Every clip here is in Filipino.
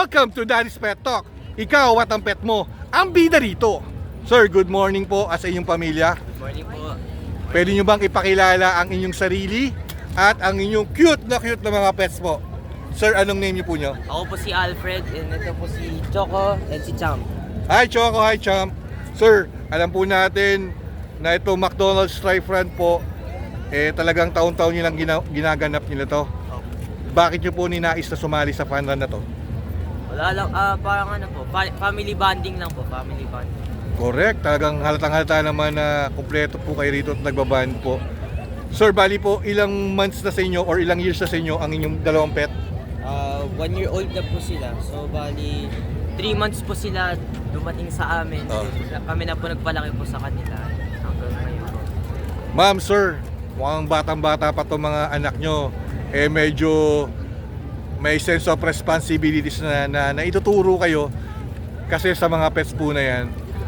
Welcome to Daddy's Pet Talk. Ikaw at ang pet mo, ang bida rito. Sir, good morning po sa inyong pamilya. Good morning po. Pwede nyo bang ipakilala ang inyong sarili at ang inyong cute na mga pets po? Sir, anong name niyo po nyo? Ako po si Alfred and ito po si Choco and si Champ. Hi Choco, hi Champ. Sir, alam po natin na ito McDonald's Tri-Front po, talagang taon-taon nilang ginaganap nila to. Bakit nyo po ninais na sumali sa fun run na to? Wala lang, parang ano po, family bonding lang po, family bonding. Correct, talagang halatang-halata naman na kumpleto po kayo rito at nagbaband po. Sir, bali po, ilang months na sa inyo or ilang years na sa inyo ang inyong dalawang pet? 1 year old na po sila, so bali 3 months po sila dumating sa amin. Oh. Kami na po nagpalaki po sa kanila hanggang ngayon po. Ma'am, sir, mukhang batang-bata pa itong mga anak nyo. Medyo may sense of responsibilities na ituturo kayo kasi sa mga pets po na yan.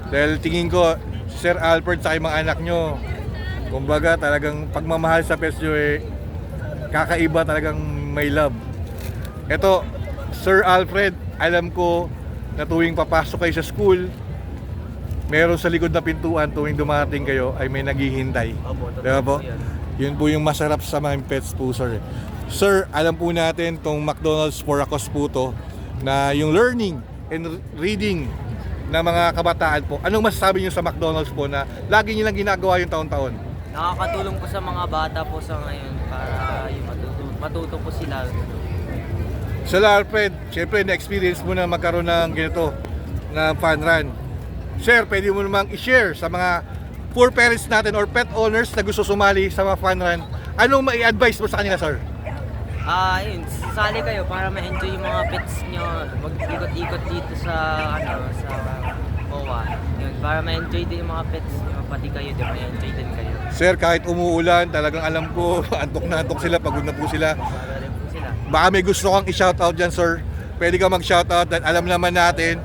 Dahil tingin ko, Sir Alfred sa mga anak nyo, kumbaga talagang pagmamahal sa pets nyo kakaiba, talagang may love. Eto, Sir Alfred, alam ko na tuwing papasok kayo sa school, meron sa likod na pintuan tuwing dumating kayo ay may naghihintay. Opo, Diba po? po yan. Yun po yung masarap sa mga pets po, sir. Sir, alam po natin tong McDonald's for a Cause po to, na yung learning and reading na mga kabataan po. Anong masasabi niyo sa McDonald's po na lagi nilang ginagawa yung taon-taon? Nakakatulong po sa mga bata po sa ngayon para yung matuto po sila. Sir Alfred, syempre na-experience mo na magkaroon ng ganito, na fun run. Sir, pwede mo namang i-share sa mga poor parents natin or pet owners na gusto sumali sa mga fun run. Anong mai-advise mo sa kanila, sir? Yun, sali kayo para ma-enjoy yung mga pets nyo. Mag-ikot-ikot dito sa, sa MOA. Yun, para ma-enjoy din yung mga pets nyo, pati kayo din, ma-enjoy din kayo. Sir, kahit umuulan, talagang alam ko, antok na antok sila, pagod na po sila. Para rin po sila. Baka may gusto kang i-shoutout dyan, sir. Pwede ka mag-shoutout dahil alam naman natin,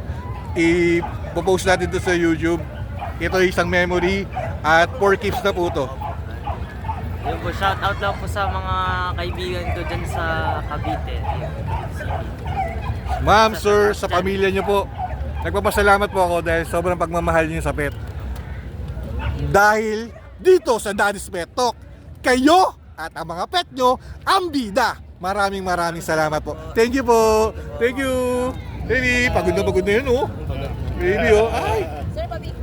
i-post natin to sa YouTube. Ito isang memory at 4 keeps na po to. Yun po, shout out lang po sa mga kaibigan ko dyan sa Cavite. Yun, city. Ma'am, sir, sa pamilya nyo po, nagpapasalamat po ako dahil sobrang pagmamahal niyo sa pet. Dahil dito sa Daddy's Pet Talk, kayo at ang mga pet nyo ang bida. Maraming salamat po. Thank you po. Thank you. Baby, pagod na yun, oh. Baby, oh. Ay. Sir, pabig.